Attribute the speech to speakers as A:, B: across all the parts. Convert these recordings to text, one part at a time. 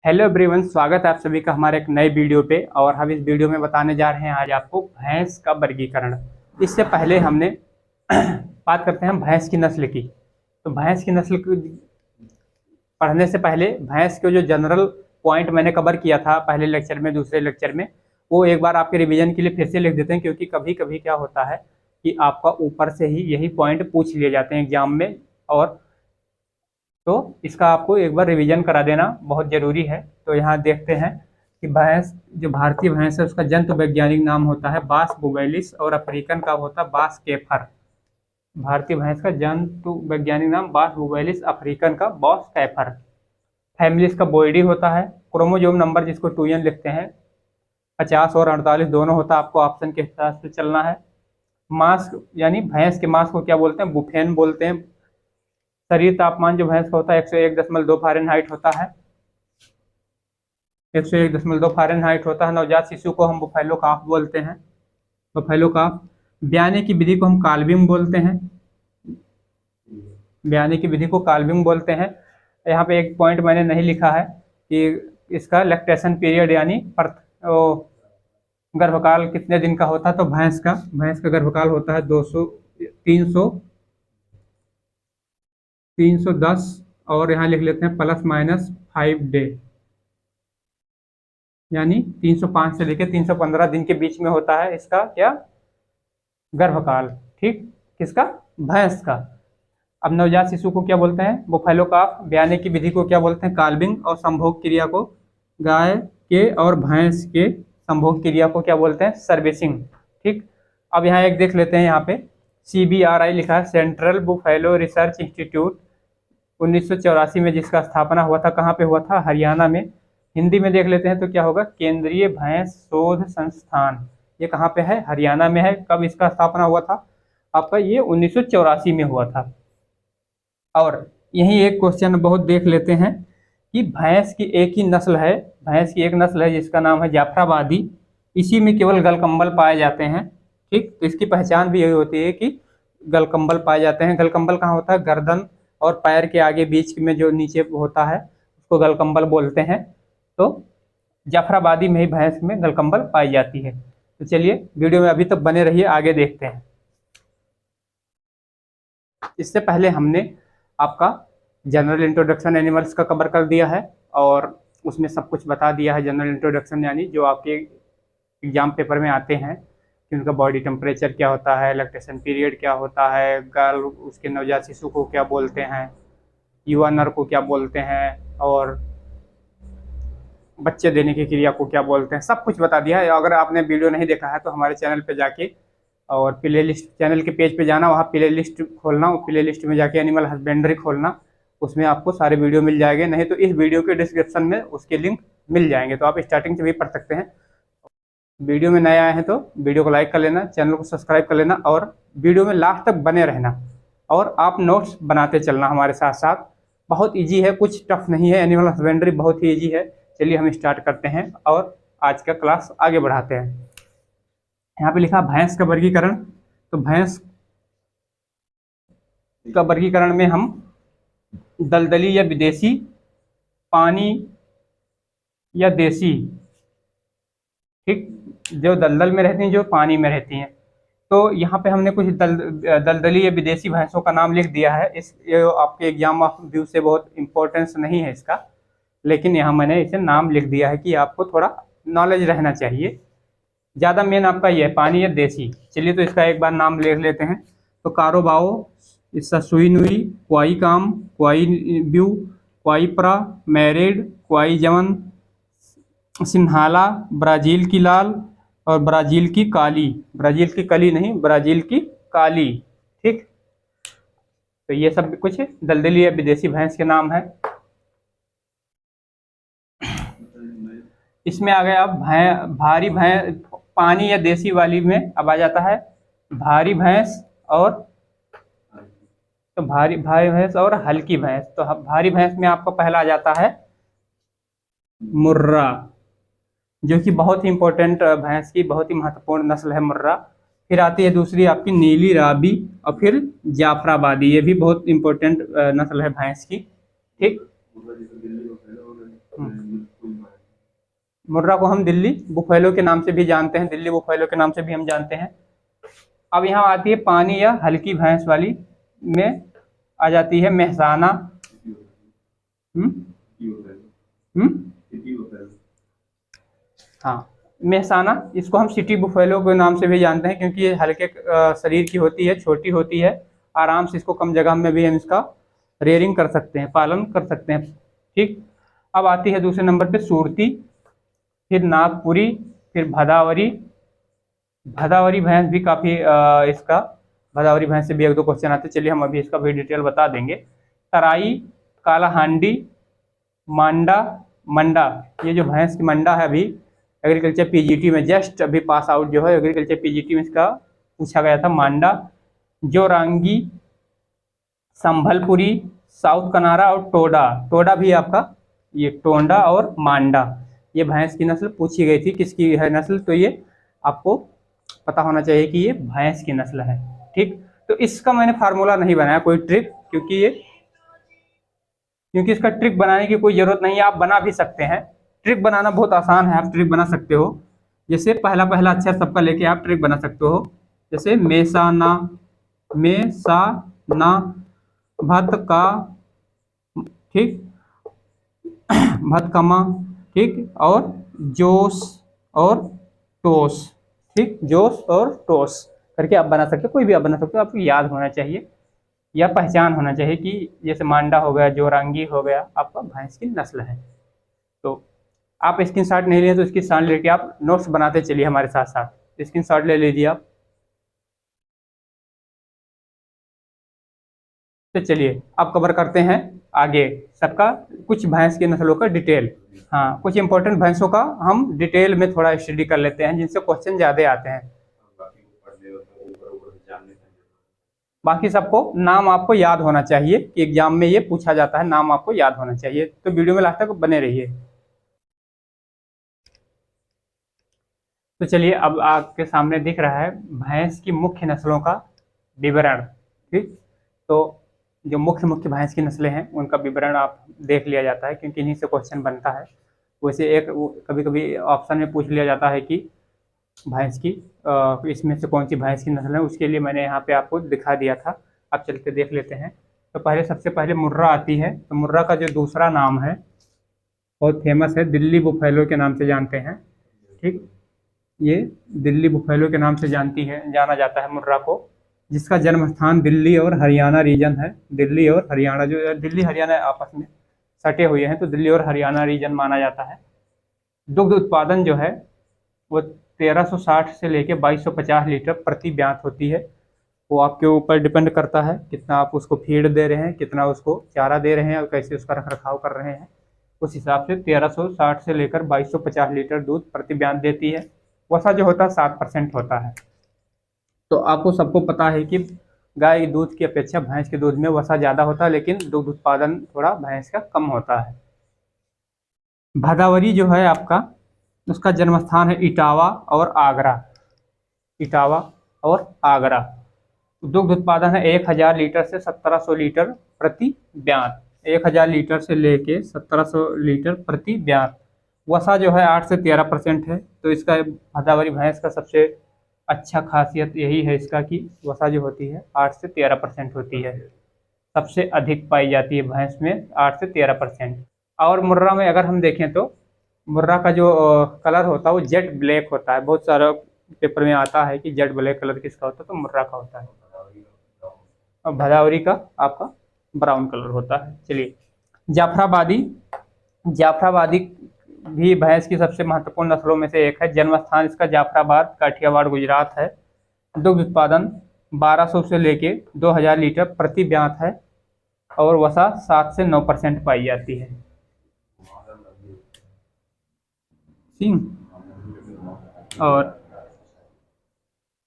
A: Hello everyone, स्वागत है आप सभी का हमारे एक नए वीडियो पे। और हम इस वीडियो में बताने जा रहे हैं आज आपको भैंस का वर्गीकरण। इससे पहले हमने बात करते हैं भैंस की नस्ल की। तो भैंस की नस्ल की पढ़ने से पहले भैंस के जो जनरल पॉइंट मैंने कवर किया था पहले लेक्चर में, दूसरे लेक्चर में, वो एक बार आपके रिवीजन के लिए फिर से लिख देते हैं, क्योंकि कभी कभी क्या होता है कि आपका ऊपर से ही यही पॉइंट पूछ लिए जाते हैं एग्जाम में, और तो इसका आपको एक बार रिवीजन करा देना बहुत ज़रूरी है। तो यहाँ देखते हैं कि भैंस, जो भारतीय भैंस है, उसका जंतु वैज्ञानिक नाम होता है बास बुबैलिस, और अफ्रीकन का होता है बास कैफर। भारतीय भैंस का जंतु वैज्ञानिक नाम बास बुबैलिस, अफ्रीकन का बॉस कैफर। फैमिली इसका बोइडी होता है। क्रोमोजोम नंबर, जिसको 2n लिखते हैं, 50 और 48 दोनों होता है। आपको ऑप्शन के हिसाब से चलना है। मांस, यानी भैंस के मांस को क्या बोलते हैं? बुफेन बोलते हैं। शरीर तापमान जो भैंस का होता है 101.2 फ़ारेनहाइट होता है। 101.2 फ़ारेनहाइट होता है। नवजात शिशु को हम बुफैलो काफ बोलते हैं, बुफैलो काफ। ब्याने की विधि को हम काल्विंग बोलते हैं, ब्याने की विधि को काल्विंग बोलते हैं। यहाँ पे एक पॉइंट मैंने नहीं लिखा है कि इसका लैक्टेशन पीरियड, यानी गर्भकाल कितने दिन का होता है। तो भैंस का गर्भकाल होता है 310, और यहाँ लिख लेते हैं ±5 डे, यानी 305 से लेकर 315 दिन के बीच में होता है इसका क्या? गर्भकाल। ठीक, किसका? भैंस का। अब नवजात शिशु को क्या बोलते हैं? बुफैलो काफ। ब्याने की विधि को क्या बोलते हैं? काल्विंग। और संभोग क्रिया को, गाय के और भैंस के संभोग क्रिया को क्या बोलते हैं? सर्विसिंग। ठीक, अब यहाँ एक देख लेते हैं, यहाँ पे CBRI लिखा है, सेंट्रल बुफैलो रिसर्च इंस्टीट्यूट। 1984 में जिसका स्थापना हुआ था, कहाँ पे हुआ था? हरियाणा में। हिंदी में देख लेते हैं तो क्या होगा? केंद्रीय भैंस शोध संस्थान। ये कहाँ पे है? हरियाणा में है। कब इसका स्थापना हुआ था आपका? ये 1984 में हुआ था। और यही एक क्वेश्चन बहुत देख लेते हैं कि भैंस की एक ही नस्ल है, भैंस की एक नस्ल है जिसका नाम है जाफराबादी। इसी में केवल गलकंबल पाए जाते हैं। ठीक, तो इसकी पहचान भी यही होती है कि गलकंबल पाए जाते हैं। गलकंबल कहाँ होता है? गर्दन और पैर के आगे बीच में जो नीचे होता है उसको गलकंबल बोलते हैं। तो जाफराबादी में ही भैंस में गलकंबल पाई जाती है। तो चलिए वीडियो में अभी तक बने रहिए, आगे देखते हैं। इससे पहले हमने आपका जनरल इंट्रोडक्शन एनिमल्स का कवर कर दिया है, और उसमें सब कुछ बता दिया है। जनरल इंट्रोडक्शन यानी जो आपके एग्जाम पेपर में आते हैं कि उनका बॉडी टेम्परेचर क्या होता है, लैक्टेशन पीरियड क्या होता है, गर्ल उसके नवजात शिशु को क्या बोलते हैं, युवा नर को क्या बोलते हैं, और बच्चे देने की क्रिया को क्या बोलते हैं, सब कुछ बता दिया है। अगर आपने वीडियो नहीं देखा है तो हमारे चैनल पे जाके और प्ले लिस्ट, चैनल के पेज पे जाना, वहाँ प्ले लिस्ट खोलना, प्ले लिस्ट में जाके एनिमल हस्बेंड्री खोलना, उसमें आपको सारे वीडियो मिल जाएंगे। नहीं तो इस वीडियो के डिस्क्रिप्शन में उसके लिंक मिल जाएंगे, तो आप स्टार्टिंग से भी पढ़ सकते हैं। वीडियो में नए आए हैं तो वीडियो को लाइक कर लेना, चैनल को सब्सक्राइब कर लेना, और वीडियो में लास्ट तक बने रहना। और आप नोट्स बनाते चलना हमारे साथ साथ। बहुत ईजी है, कुछ टफ नहीं है। एनिमल हस्बेंड्री बहुत ही ईजी है। चलिए हम स्टार्ट करते हैं और आज का क्लास आगे बढ़ाते हैं। यहाँ पे लिखा भैंस का वर्गीकरण। तो भैंस का वर्गीकरण में हम दलदली या विदेशी, पानी या देसी, ठीक, जो दलदल में रहती हैं, जो पानी में रहती हैं। तो यहाँ पे हमने कुछ दलदली या विदेशी भैंसों का नाम लिख दिया है। ये आपके एग्जाम ऑफ व्यू से बहुत इंपॉर्टेंस नहीं है इसका, लेकिन यहाँ मैंने इसे नाम लिख दिया है कि आपको थोड़ा नॉलेज रहना चाहिए। ज़्यादा मेन आपका ये है, पानी या देसी। चलिए तो इसका एक बार नाम लिख लेते हैं। तो कारोबाओ, इसका सुई नुई, क्वाई काम, क्वाई ब्यू, क्वाई प्रा, मैरिड, क्वाई जवन, सिन्हाला, ब्राज़ील की लाल, और ब्राज़ील की काली। ब्राज़ील की कली नहीं, ब्राज़ील की काली। ठीक, तो ये सब कुछ दलदली या विदेशी भैंस के नाम है। इसमें आ गया अब भारी भैंस, पानी या देसी वाली में अब आ जाता है भारी भैंस, और तो भारी भैंस और हल्की भैंस। तो भारी भैंस में आपको पहला आ जाता है मुर्रा, जो कि बहुत ही इंपॉर्टेंट भैंस की बहुत ही महत्वपूर्ण नस्ल है मुर्रा। फिर आती है दूसरी आपकी नीली राबी, और फिर जाफराबादी, ये भी बहुत इंपॉर्टेंट नस्ल है भैंस की। ठीक, मुर्रा को हम दिल्ली बुफेलो के नाम से भी जानते हैं, दिल्ली बुफेलो के नाम से भी हम जानते हैं। अब यहाँ आती है पानी या हल्की भैंस वाली में आ जाती है मेहसाना। हाँ, मेहसाना, इसको हम सिटी बुफेलो के नाम से भी जानते हैं क्योंकि ये हल्के शरीर की होती है, छोटी होती है, आराम से इसको कम जगह में भी हम इसका रेयरिंग कर सकते हैं, पालन कर सकते हैं। ठीक, अब आती है दूसरे नंबर पे सूरती, फिर नागपुरी, फिर भदावरी। भदावरी भैंस भी काफ़ी इसका भदावरी भैंस से भी एक दो क्वेश्चन आते, चलिए हम अभी इसका भी डिटेल बता देंगे। तराई, काला हांडी, मांडा, मंडा, ये जो भैंस की मंडा है अभी एग्रीकल्चर पीजीटी में जस्ट अभी पास आउट जो है एग्रीकल्चर पीजीटी में इसका पूछा गया था, मांडा। जोरांगी, संभलपुरी, साउथ कनारा और टोडा। टोडा भी आपका ये टोंडा और मांडा, ये भैंस की नस्ल पूछी गई थी, किसकी है नस्ल, तो ये आपको पता होना चाहिए कि ये भैंस की नस्ल है। ठीक, तो इसका मैंने फार्मूला नहीं बनाया कोई ट्रिक, क्योंकि इसका ट्रिक बनाने की कोई जरूरत नहीं है, आप बना भी सकते हैं। ट्रिक बनाना बहुत आसान है, आप ट्रिक बना सकते हो। जैसे पहला अक्षर सबका लेके आप ट्रिक बना सकते हो, जैसे मेसाना, मेसाना, भतका, ठीक, भतकमा, ठीक, और जोश और टोस, ठीक, जोश और टोस करके आप बना सकते हो, कोई भी आप बना सकते हो। आपको याद होना चाहिए या पहचान होना चाहिए कि जैसे मांडा हो गया, जोरांगी हो गया, आपका भैंस की नस्ल है। तो आप स्क्रीनशॉट नहीं लिए तो स्क्रीनशॉट लेके आप नोट्स बनाते चलिए हमारे साथ साथ, स्क्रीनशॉट ले लीजिए आप। तो चलिए अब कवर करते हैं आगे सबका कुछ भैंस की नस्लों का डिटेल। हाँ, कुछ इंपॉर्टेंट भैंसों का हम डिटेल में थोड़ा स्टडी कर लेते हैं जिनसे क्वेश्चन ज़्यादा आते हैं। बाकी सबको नाम आपको याद होना चाहिए कि एग्जाम में ये पूछा जाता है, नाम आपको याद होना चाहिए, तो वीडियो में लास्ट तक बने रहिए। तो चलिए अब आपके सामने दिख रहा है भैंस की मुख्य नस्लों का विवरण। ठीक, तो जो मुख्य भैंस की नस्लें हैं उनका विवरण आप देख लिया जाता है क्योंकि इन्हीं से क्वेश्चन बनता है। वैसे एक कभी कभी ऑप्शन में पूछ लिया जाता है कि भैंस की इसमें से कौन सी भैंस की नस्ल है, उसके लिए मैंने यहाँ पे आपको दिखा दिया था। अब चल के देख लेते हैं। तो सबसे पहले मुर्रा आती है। तो मुर्रा का जो दूसरा नाम है बहुत फेमस है, दिल्ली बुफेलो के नाम से जानते हैं। ठीक, ये दिल्ली बुफेलो के नाम से जाना जाता है मुर्रा को, जिसका जन्म स्थान दिल्ली और हरियाणा रीजन है। दिल्ली और हरियाणा, जो दिल्ली हरियाणा आपस में सटे हुए हैं तो दिल्ली और हरियाणा रीजन माना जाता है। दुग्ध उत्पादन जो है वो 1360 से लेके 2250 लीटर प्रति ब्यांत होती है। वो आपके ऊपर डिपेंड करता है कितना आप उसको फीड दे रहे हैं, कितना उसको चारा दे रहे हैं और कैसे उसका रख रखाव कर रहे हैं। उस हिसाब से 1360 से लेकर 2250 लीटर दूध प्रति ब्यांत देती है। वसा जो होता है 7% होता है। तो आपको सबको पता है कि गाय के दूध की अपेक्षा भैंस के दूध में वसा ज़्यादा होता है, लेकिन दुग्ध उत्पादन थोड़ा भैंस का कम होता है। भदावरी जो है आपका, उसका जन्म स्थान है इटावा और आगरा। इटावा और आगरा। दुग्ध उत्पादन है 1000 लीटर से 1700 लीटर प्रति ब्यांत। 1000 लीटर से लेके 1700 लीटर प्रति ब्यांत। वसा जो है 8 से 13% है। तो इसका भदावरी भैंस का सबसे अच्छा खासियत यही है इसका कि वसा जो होती है 8 से 13% होती है, सबसे अधिक पाई जाती है भैंस में 8 से 13%। और मुर्रा में अगर हम देखें तो मुर्रा का जो कलर होता है वो जेट ब्लैक होता है। बहुत सारा पेपर में आता है कि जेट ब्लैक कलर किसका होता है, तो मुर्रा का होता है। और भदावरी का आपका ब्राउन कलर होता है। चलिए, जाफराबादी भी भैंस की सबसे महत्वपूर्ण नस्लों में से एक है। जन्म स्थान इसका जाफराबाद, काठियावाड़, गुजरात है। दुग्ध उत्पादन 1200 से लेके 2000 लीटर प्रति ब्यांत है और वसा 7 से 9% पाई जाती है। और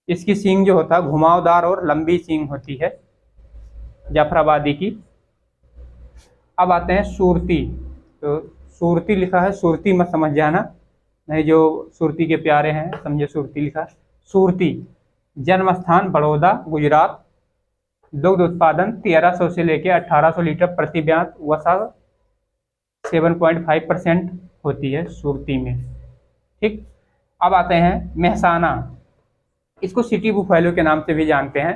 A: इसकी सींग जो होता है घुमावदार और लंबी सींग होती है जाफराबादी की। अब आते हैं सूरती। तो सूरती लिखा है, सूरती मत समझ जाना, नहीं जो सूरती के प्यारे हैं समझे सूरती लिखा। सूरती जन्म स्थान बड़ौदा, गुजरात। दुग्ध उत्पादन 1300 से लेकर 1800 लीटर प्रति ब्यांत। वसा 7.5% होती है सूरती में। ठीक। अब आते हैं मेहसाना, इसको सिटी बुफैलो के नाम से भी जानते हैं।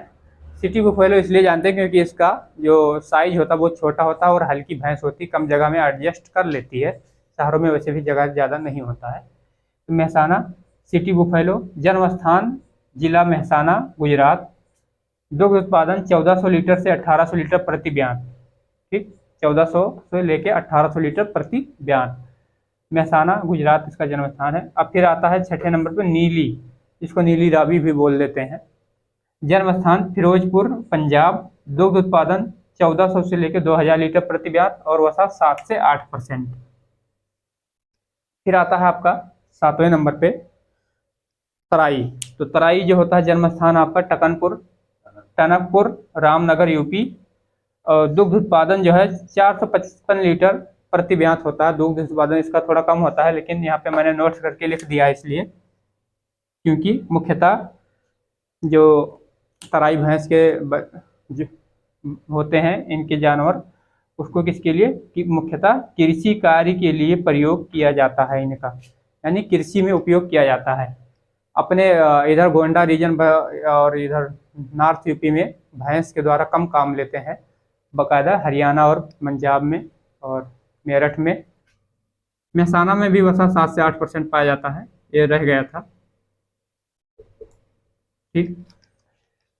A: सिटी बुफैलो इसलिए जानते हैं क्योंकि इसका जो साइज होता है वो छोटा होता है और हल्की भैंस होती है, कम जगह में एडजस्ट कर लेती है। शहरों में वैसे भी जगह ज़्यादा नहीं होता है। तो मेहसाना सिटी बुफैलो, जन्म स्थान जिला मेहसाना गुजरात। दुग्ध उत्पादन 1400 लीटर से 1800 लीटर प्रति बयान। ठीक, 1400 से लेके 1800 लीटर प्रति बयान। मेहसाना गुजरात इसका जन्म स्थान है। अब फिर आता है छठे नंबर पर नीली, इसको नीली रावी भी बोल देते हैं। जन्म स्थान फिरोजपुर पंजाब। दुग्ध उत्पादन 1400 से लेकर 2000 लीटर प्रति बयान और वसा 7 से 8%। फिर आता है आपका 7वें नंबर पे तराई। तो तराई जो होता है जन्म स्थान आपका टनकपुर रामनगर यूपी। और दुग्ध उत्पादन जो है 455 लीटर प्रति बयान होता है। दुग्ध उत्पादन इसका थोड़ा कम होता है, लेकिन यहाँ पे मैंने नोट्स करके लिख दिया इसलिए क्योंकि मुख्यतः जो तराई भैंस के जो होते हैं इनके जानवर, उसको किसके लिए कि मुख्यतः कृषि कार्य के लिए प्रयोग किया जाता है इनका, यानी कृषि में उपयोग किया जाता है। अपने इधर गोंडा रीजन और इधर नॉर्थ यूपी में भैंस के द्वारा कम काम लेते हैं, बाकायदा हरियाणा और पंजाब में और मेरठ में। मेहसाना में भी वसा 7 से 8% पाया जाता है, ये रह गया था। ठीक,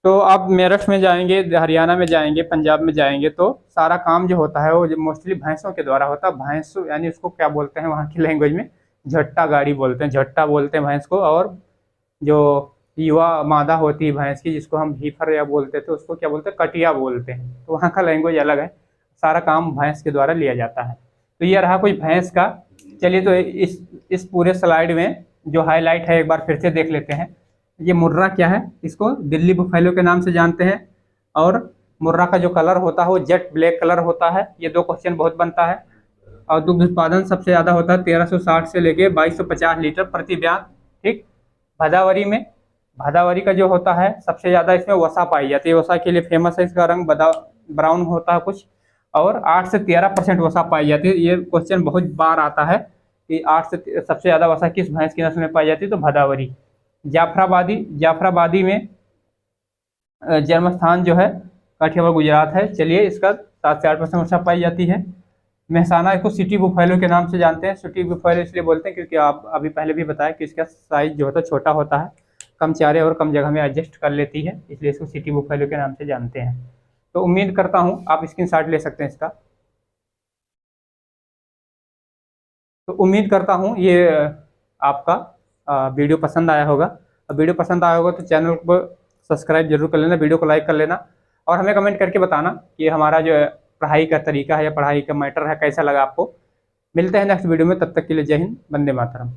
A: तो अब मेरठ में जाएंगे, हरियाणा में जाएंगे, पंजाब में जाएंगे तो सारा काम जो होता है वो मोस्टली भैंसों के द्वारा होता है। भैंस यानी उसको क्या बोलते हैं वहाँ की लैंग्वेज में, झट्टा गाड़ी बोलते हैं, झट्टा बोलते हैं भैंस को। और जो युवा मादा होती है भैंस की, जिसको हम हीफर या बोलते थे, उसको क्या बोलते हैं, कटिया बोलते हैं। तो वहाँ का लैंग्वेज अलग है। सारा काम भैंस के द्वारा लिया जाता है। तो ये रहा कुछ भैंस का। चलिए तो इस पूरे स्लाइड में जो हाईलाइट है एक बार फिर से देख लेते हैं। ये मुर्रा क्या है, इसको दिल्ली बुफैलो के नाम से जानते हैं। और मुर्रा का जो कलर होता है वो जेट ब्लैक कलर होता है। ये 2 क्वेश्चन बहुत बनता है। और दुग्ध उत्पादन सबसे ज़्यादा होता है 1360 से लेके 2250 लीटर प्रति बयान। ठीक, भदावरी का जो होता है सबसे ज़्यादा इसमें वसा पाई जाती है। वसा के लिए फेमस है, इसका रंग ब्राउन होता है कुछ, और 8 से 13% वसा पाई जाती है। ये क्वेश्चन बहुत बार आता है कि 8 से सबसे ज़्यादा वसा किस भैंस की नस्ल में पाई जाती है, तो भदावरी। जाफराबादी में जन्म स्थान जो है काठियावाड़ गुजरात है। चलिए, इसका 7 से 8% वसा पाई जाती है। मेहसाना इसको सिटी बुफैलो के नाम से जानते हैं। सिटी बुफैलो इसलिए बोलते हैं क्योंकि आप अभी पहले भी बताया कि इसका साइज जो होता है छोटा होता है, कम चारे और कम जगह में एडजस्ट कर लेती है, इसलिए इसको सिटी बुफैलो के नाम से जानते हैं। तो उम्मीद करता हूँ आप स्क्रीनशॉट ले सकते हैं इसका। तो उम्मीद करता हूँ ये आपका वीडियो पसंद आया होगा। वीडियो पसंद आया होगा तो चैनल को सब्सक्राइब जरूर कर लेना, वीडियो को लाइक कर लेना और हमें कमेंट करके बताना कि हमारा जो पढ़ाई का तरीका है या पढ़ाई का मैटर है कैसा लगा आपको। मिलते हैं नेक्स्ट वीडियो में, तब तक के लिए जय हिंद, वंदे मातरम।